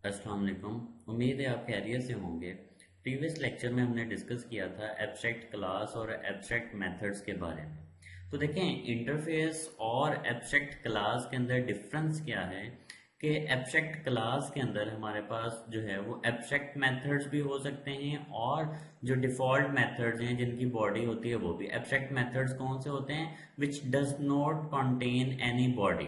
अस्सलाम वालेकुम। उम्मीद है आप खैरियत से होंगे। प्रीवियस लेक्चर में हमने डिस्कस किया था एब्स्ट्रैक्ट क्लास और एब्स्ट्रैक्ट मेथड्स के बारे में। तो देखें, इंटरफेस और एब्स्ट्रैक्ट क्लास के अंदर डिफरेंस क्या है कि एब्स्ट्रैक्ट क्लास के अंदर हमारे पास जो है वो एब्स्ट्रैक्ट मेथड्स भी हो सकते हैं और जो डिफ़ॉल्ट मेथड्स हैं जिनकी बॉडी होती है वो भी। एब्स्ट्रैक्ट मेथड्स कौन से होते हैं? Which does not contain any body,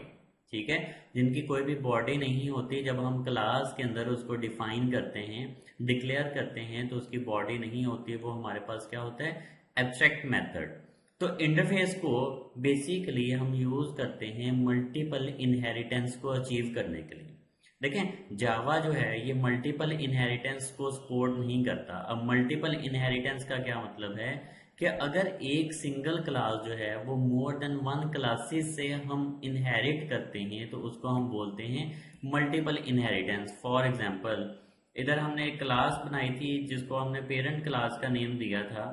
ठीक है, जिनकी कोई भी बॉडी नहीं होती। जब हम क्लास के अंदर उसको डिफाइन करते हैं, डिक्लेयर करते हैं, तो उसकी बॉडी नहीं होती, वो हमारे पास क्या होता है? Abstract method. तो इंटरफेस को बेसिकली हम यूज करते हैं मल्टीपल इनहेरिटेंस को अचीव करने के लिए। देखें, जावा जो है ये मल्टीपल इनहेरिटेंस को सपोर्ट नहीं करता। अब मल्टीपल इनहेरिटेंस का क्या मतलब है कि अगर एक सिंगल क्लास जो है वो मोर देन वन क्लासेस से हम इनहेरिट करते हैं तो उसको हम बोलते हैं मल्टीपल इनहेरिटेंस। फॉर एग्जांपल, इधर हमने एक क्लास बनाई थी जिसको हमने पेरेंट क्लास का नेम दिया था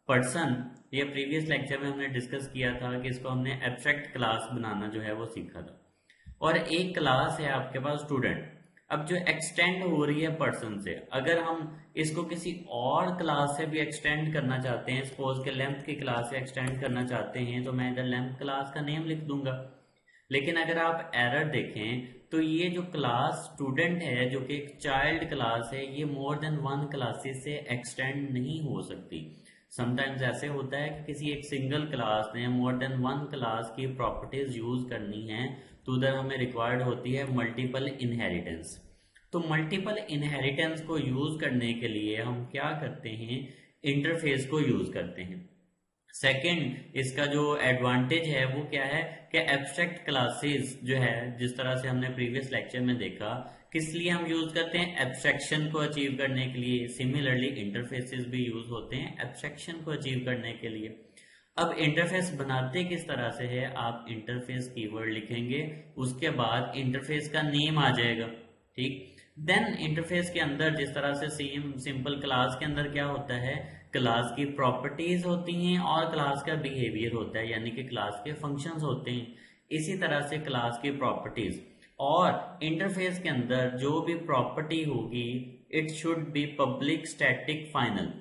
पर्सन। ये प्रीवियस लेक्चर में हमने डिस्कस किया था कि इसको हमने एब्स्ट्रैक्ट क्लास बनाना जो है वो सीखा था। और एक क्लास है आपके पास स्टूडेंट। अब जो एक्सटेंड हो रही है पर्सन से, अगर हम इसको किसी और क्लास से भी एक्सटेंड करना चाहते हैं, सपोज के लेंथ की क्लास से एक्सटेंड करना चाहते हैं, तो मैं इधर लेंथ क्लास का नेम लिख दूंगा। लेकिन अगर आप एरर देखें तो ये जो क्लास स्टूडेंट है जो कि एक चाइल्ड क्लास है, ये मोर देन वन क्लासेस से एक्सटेंड नहीं हो सकती। समटाइम्स ऐसे होता है कि किसी एक सिंगल क्लास ने मोर देन वन क्लास की प्रॉपर्टीज यूज करनी है, तो उधर हमें रिक्वायर्ड होती है मल्टीपल इनहेरिटेंस। तो मल्टीपल इनहेरिटेंस को यूज करने के लिए हम क्या करते हैं? इंटरफेस को यूज करते हैं। सेकंड, इसका जो एडवांटेज है वो क्या है कि एब्स्ट्रैक्ट क्लासेस जो है, जिस तरह से हमने प्रीवियस लेक्चर में देखा, किस लिए हम यूज करते हैं? एब्स्ट्रैक्शन को अचीव करने के लिए। सिमिलरली इंटरफेसेस भी यूज होते हैं एब्स्ट्रैक्शन को अचीव करने के लिए। अब इंटरफेस बनाते किस तरह से है? आप इंटरफेस कीवर्ड लिखेंगे, उसके बाद इंटरफेस का नेम आ जाएगा, ठीक। देन इंटरफेस के अंदर जिस तरह से सेम सिंपल क्लास के अंदर क्या होता है, क्लास की प्रॉपर्टीज होती हैं और क्लास का बिहेवियर होता है, यानी कि क्लास के फंक्शंस होते हैं। इसी तरह से क्लास की प्रॉपर्टीज और इंटरफेस के अंदर जो भी प्रॉपर्टी होगी, it should be public static final,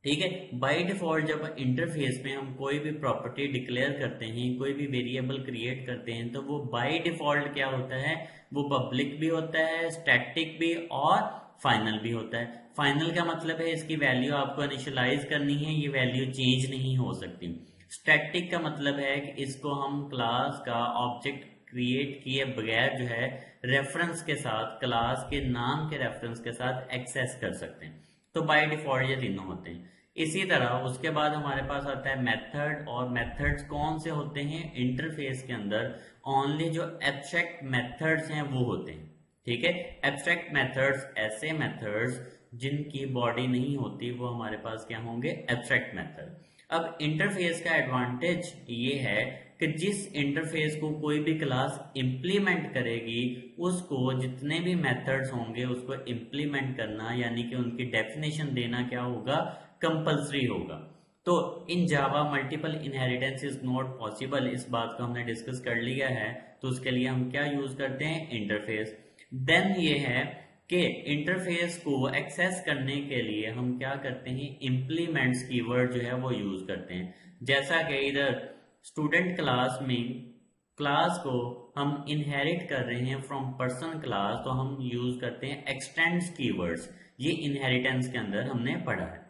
ठीक है। बाय डिफॉल्ट जब इंटरफेस में हम कोई भी प्रॉपर्टी डिक्लेयर करते हैं, कोई भी वेरिएबल क्रिएट करते हैं, तो वो बाय डिफॉल्ट क्या होता है? वो पब्लिक भी होता है, स्टैटिक भी और फाइनल भी होता है। फाइनल का मतलब है इसकी वैल्यू आपको इनिशियलाइज करनी है, ये वैल्यू चेंज नहीं हो सकती। स्टैटिक का मतलब है कि इसको हम क्लास का ऑब्जेक्ट क्रिएट किए बगैर जो है रेफरेंस के साथ, क्लास के नाम के रेफरेंस के साथ एक्सेस कर सकते हैं। तो बाय डिफॉल्ट ये तीनों होते हैं। इसी तरह उसके बाद हमारे पास आता है मेथड। और मेथड्स कौन से होते हैं? इंटरफेस के अंदर ओनली जो एब्स्ट्रैक्ट मेथड्स हैं वो होते हैं, ठीक है। एब्स्ट्रैक्ट मेथड्स ऐसे मेथड्स जिनकी बॉडी नहीं होती, वो हमारे पास क्या होंगे? Abstract method. अब इंटरफेस का एडवांटेज ये है कि जिस इंटरफेस को कोई भी क्लास इंप्लीमेंट करेगी, उसको जितने भी मेथड्स होंगे उसको इंप्लीमेंट करना, यानी कि उनकी डेफिनेशन देना क्या होगा? कंपल्सरी होगा। तो in Java multiple inheritance is not possible, इस बात को हमने डिस्कस कर लिया है। तो उसके लिए हम क्या यूज करते हैं? इंटरफेस। देन ये है कि इंटरफेस को एक्सेस करने के लिए हम क्या करते हैं? इंप्लीमेंट्स कीवर्ड जो है वो यूज करते हैं। जैसा कि इधर स्टूडेंट क्लास में क्लास को हम इनहेरिट कर रहे हैं फ्रॉम पर्सन क्लास, तो हम यूज करते हैं एक्सटेंड्स कीवर्ड्स। ये इनहेरिटेंस के अंदर हमने पढ़ा है।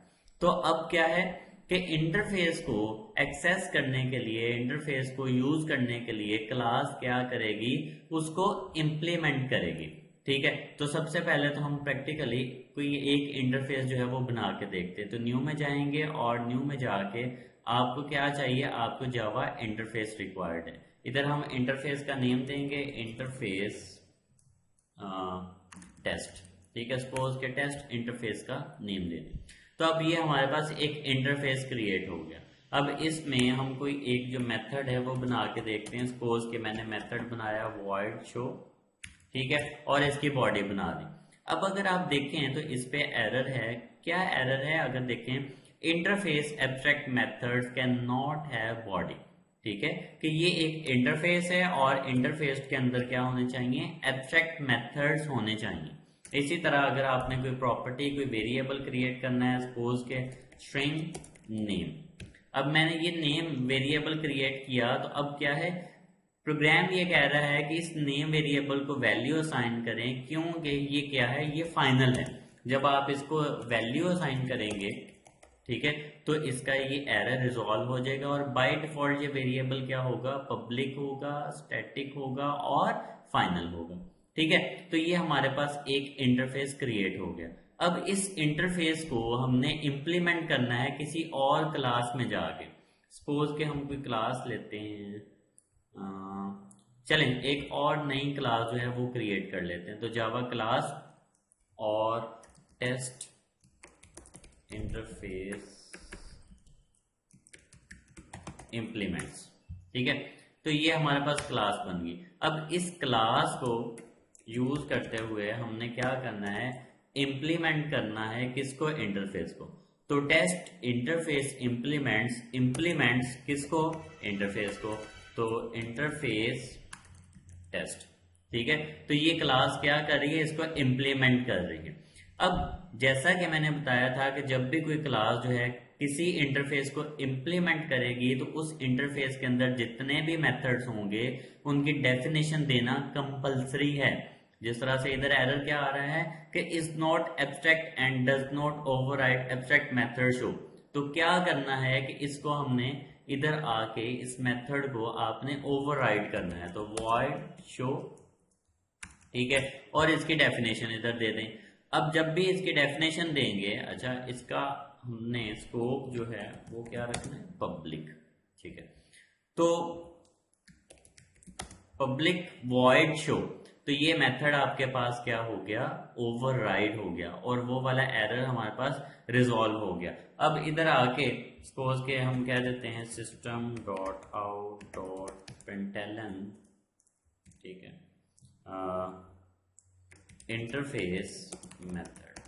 तो अब क्या है कि इंटरफेस को एक्सेस करने के लिए, इंटरफेस को यूज करने के लिए क्लास क्या करेगी? उसको इंप्लीमेंट करेगी, ठीक है। तो सबसे पहले तो हम प्रैक्टिकली कोई एक इंटरफेस जो है वो बना के देखते हैं। तो न्यू में जाएंगे और न्यू में जाके आपको क्या चाहिए? आपको जावा इंटरफेस रिक्वायर्ड है। इधर हम इंटरफेस का नेम देंगे इंटरफेस टेस्ट, ठीक है। सपोज के टेस्ट इंटरफेस का नेम दे दें। तो अब ये हमारे पास एक इंटरफेस क्रिएट हो गया। अब इसमें हम कोई एक जो मेथड है वो बना के देखते हैं। सपोज के मैंने मेथड बनाया void show, ठीक है, और इसकी बॉडी बना दी। अब अगर आप देखें तो इस पे एरर है। क्या एरर है? अगर देखें, interface abstract methods can not have body, ठीक है, कि ये एक इंटरफेस है और इंटरफेस के अंदर क्या होने चाहिए, एब्स्ट्रैक्ट मेथड्स होने चाहिए। इसी तरह अगर आपने कोई प्रॉपर्टी, कोई वेरिएबल क्रिएट करना है, सपोज के स्ट्रिंग नेम, अब मैंने ये नेम वेरिएबल क्रिएट किया, तो अब क्या है, प्रोग्राम ये कह रहा है कि इस नेम वेरिएबल को वैल्यू असाइन करें, क्योंकि ये क्या है, ये फाइनल है। जब आप इसको वैल्यू असाइन करेंगे, ठीक है, तो इसका ये एरर रिजॉल्व हो जाएगा और बाय डिफॉल्ट ये वेरिएबल क्या होगा, पब्लिक होगा, स्टैटिक होगा और फाइनल होगा। ठीक है, तो ये हमारे पास एक इंटरफेस क्रिएट हो गया। अब इस इंटरफेस को हमने इंप्लीमेंट करना है किसी और क्लास में जाके। सपोज के हम कोई क्लास लेते हैं, चलें एक और नई क्लास जो है वो क्रिएट कर लेते हैं। तो जावा क्लास और टेस्ट इंटरफेस इंप्लीमेंट्स, ठीक है, तो ये हमारे पास क्लास बन गई। अब इस क्लास को यूज करते हुए हमने क्या करना है, इंप्लीमेंट करना है किसको, इंटरफेस को। तो टेस्ट इंटरफेस इंप्लीमेंट्स किसको, इंटरफेस को, तो इंटरफेस टेस्ट, ठीक है, तो ये क्लास क्या कर रही है, इसको इंप्लीमेंट कर रही है। अब जैसा कि मैंने बताया था कि जब भी कोई क्लास जो है किसी इंटरफेस को इंप्लीमेंट करेगी, तो उस इंटरफेस के अंदर जितने भी मेथड्स होंगे उनकी डेफिनेशन देना कंपलसरी है। जिस तरह से इधर एरर क्या आ रहा है कि is not abstract and does not override abstract method show, तो क्या करना है कि इसको हमने इधर आके इस मेथड को आपने ओवरराइड करना है, तो वॉइड शो, ठीक है, और इसकी डेफिनेशन इधर दे दें। अब जब भी इसकी डेफिनेशन देंगे, अच्छा इसका हमने स्कोप जो है वो क्या रखना है, पब्लिक, ठीक है, तो पब्लिक वॉइड शो, तो ये मेथड आपके पास क्या हो गया, ओवरराइड हो गया और वो वाला एरर हमारे पास रिजॉल्व हो गया। अब इधर आके सपोज के हम कह देते हैं system dot out dot println, ठीक है, इंटरफेस मेथड,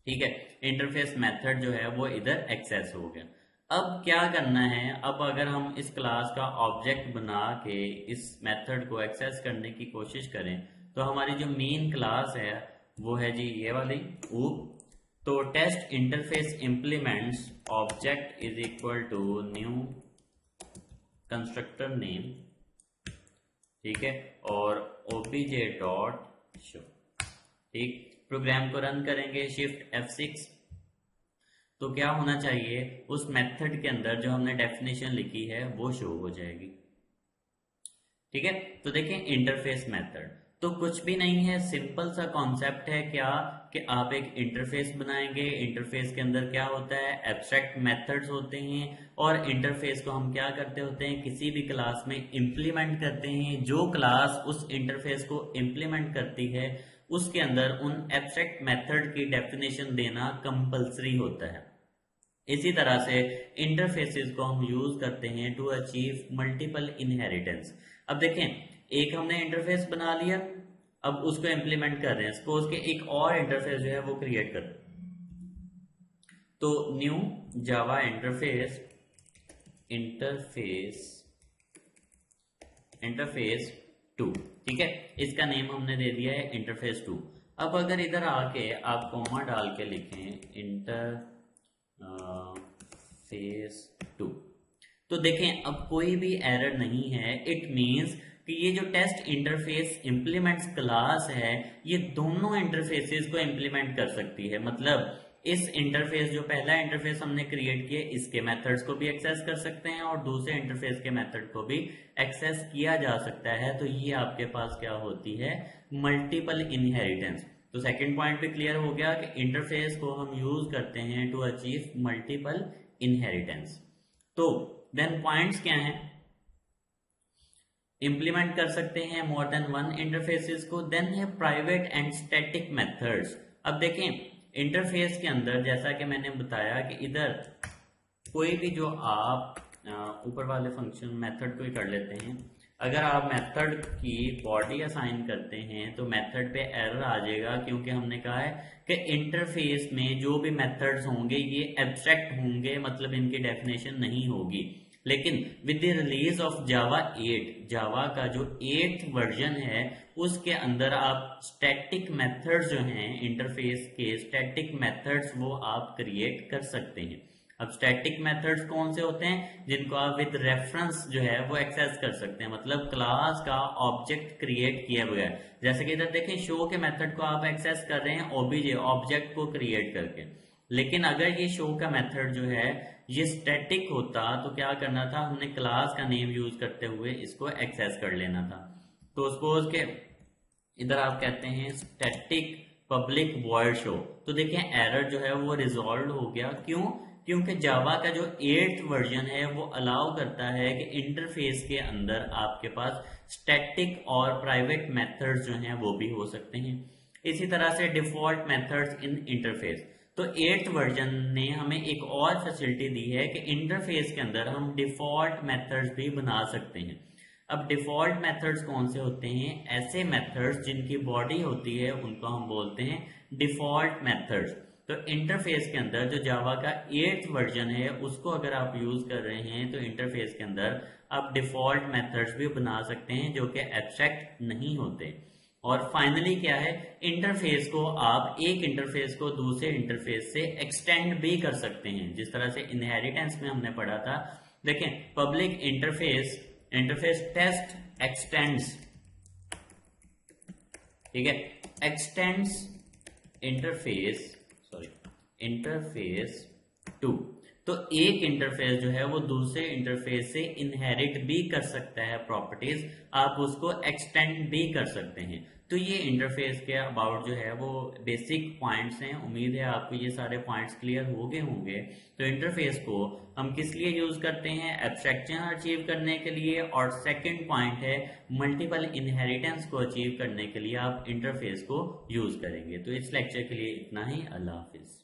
ठीक है, इंटरफेस मेथड जो है वो इधर एक्सेस हो गया। अब क्या करना है, अब अगर हम इस क्लास का ऑब्जेक्ट बना के इस मेथड को एक्सेस करने की कोशिश करें, तो हमारी जो मेन क्लास है वो है जी ये वाली ऊप। तो test interface implements object is equal to new constructor name, ठीक है, और ओबीजे डॉट शो, ठीक। प्रोग्राम को रन करेंगे, शिफ्ट F6, तो क्या होना चाहिए, उस मेथड के अंदर जो हमने डेफिनेशन लिखी है वो शो हो जाएगी। ठीक है, तो देखें इंटरफेस मेथड तो कुछ भी नहीं है, सिंपल सा कॉन्सेप्ट है क्या कि आप एक इंटरफेस बनाएंगे, इंटरफेस के अंदर क्या होता है, एब्स्ट्रैक्ट मेथड्स होते हैं, और इंटरफेस को हम क्या करते होते हैं, किसी भी क्लास में इंप्लीमेंट करते हैं। जो क्लास उस इंटरफेस को इंप्लीमेंट करती है उसके अंदर उन एब्स्ट्रैक्ट मेथड की डेफिनेशन देना कंपलसरी होता है। इसी तरह से इंटरफेसेस को हम यूज करते हैं टू अचीव मल्टीपल इनहेरिटेंस। अब देखें, एक हमने इंटरफेस बना लिया, अब उसको इंप्लीमेंट कर रहे हैं, सपोज के एक और इंटरफेस जो है वो क्रिएट कर, तो न्यू जावा इंटरफेस इंटरफेस 2, ठीक है, इसका नेम हमने दे दिया है इंटरफेस 2। अब अगर इधर आके आप कॉमा डाल के लिखें इंटरफेस 2, तो देखें अब कोई भी एरर नहीं है। इट मींस कि ये जो टेस्ट इंटरफेस इंप्लीमेंट्स क्लास है ये दोनों इंटरफेसेस को इंप्लीमेंट कर सकती है। मतलब इस इंटरफेस, जो पहला इंटरफेस हमने क्रिएट किया, इसके मेथड्स को भी एक्सेस कर सकते हैं और दूसरे इंटरफेस के मेथड को भी एक्सेस किया जा सकता है। तो ये आपके पास क्या होती है, मल्टीपल इनहेरिटेंस। तो सेकंड पॉइंट भी क्लियर हो गया कि इंटरफेस को हम यूज करते हैं टू अचीव मल्टीपल इनहेरिटेंस। तो देन पॉइंट्स क्या हैं, इंप्लीमेंट कर सकते हैं मोर देन वन इंटरफेसेस को। देन है प्राइवेट एंड स्टैटिक मेथड्स। अब देखें इंटरफेस के अंदर जैसा कि मैंने बताया कि इधर कोई भी जो आप ऊपर वाले फंक्शन मेथड को ही कर लेते हैं, अगर आप मेथड की बॉडी असाइन करते हैं तो मेथड पे एरर आ जाएगा, क्योंकि हमने कहा है कि इंटरफेस में जो भी मेथड्स होंगे ये एब्स्ट्रैक्ट होंगे, मतलब इनकी डेफिनेशन नहीं होगी। लेकिन with the release of Java 8, जावा का जो 8th वर्जन है उसके अंदर आप स्टैटिक मेथड्स जो हैं इंटरफेस के स्टैटिक मेथड्स वो आप क्रिएट कर सकते हैं। अब स्टैटिक मेथड्स कौन से होते हैं? जिनको आप विद रेफरेंस जो है वो एक्सेस कर सकते हैं, मतलब क्लास का ऑब्जेक्ट क्रिएट किया हुआ है। जैसे कि इधर देखें, शो के मेथड को आप एक्सेस कर रहे हैं ओबीजे ऑब्जेक्ट को क्रिएट करके, लेकिन अगर ये शो का मेथड जो है ये स्टैटिक होता तो क्या करना था, हमने क्लास का नेम यूज करते हुए इसको एक्सेस कर लेना था। तो सपोज के इधर आप कहते हैं स्टैटिक पब्लिक वॉइड शो, तो देखिए एरर जो है वो रिजॉल्व हो गया। क्यों? क्योंकि जावा का जो 8th वर्जन है वो अलाउ करता है कि इंटरफेस के अंदर आपके पास स्टैटिक और प्राइवेट मेथड्स जो हैं वो भी हो सकते हैं। इसी तरह से डिफॉल्ट मेथड्स इन इंटरफेस, तो 8th वर्जन ने हमें एक और फैसिलिटी दी है कि इंटरफेस के अंदर हम डिफॉल्ट मेथड्स भी बना सकते हैं। अब डिफॉल्ट मेथड्स कौन से होते हैं? ऐसे मेथड्स जिनकी बॉडी होती है उनको हम बोलते हैं डिफॉल्ट मेथड्स। तो इंटरफेस के अंदर जो जावा का 8th वर्जन है उसको अगर आप यूज कर रहे हैं तो इंटरफेस के अंदर आप डिफॉल्ट मेथड्स भी बना सकते हैं जो कि एब्स्ट्रैक्ट नहीं होते। और फाइनली क्या है, इंटरफेस को आप एक इंटरफेस को दूसरे इंटरफेस से एक्सटेंड भी कर सकते हैं, जिस तरह से इनहेरिटेंस में हमने पढ़ा था। देखें, पब्लिक इंटरफेस टेस्ट एक्सटेंड्स, ठीक है, एक्सटेंड्स इंटरफेस टू, तो एक इंटरफेस जो है वो दूसरे इंटरफेस से इनहेरिट भी कर सकता है प्रॉपर्टीज, आप उसको एक्सटेंड भी कर सकते हैं। तो ये इंटरफेस के अबाउट जो है वो बेसिक पॉइंट्स हैं। उम्मीद है आपको ये सारे पॉइंट्स क्लियर हो गए होंगे। तो इंटरफेस को हम किस लिए यूज करते हैं? एब्स्ट्रैक्शन अचीव करने के लिए, और सेकंड पॉइंट है मल्टीपल इनहेरिटेंस को अचीव करने के लिए आप इंटरफेस को यूज करेंगे। तो इस लेक्चर के लिए इतना ही। अल्लाह हाफिज।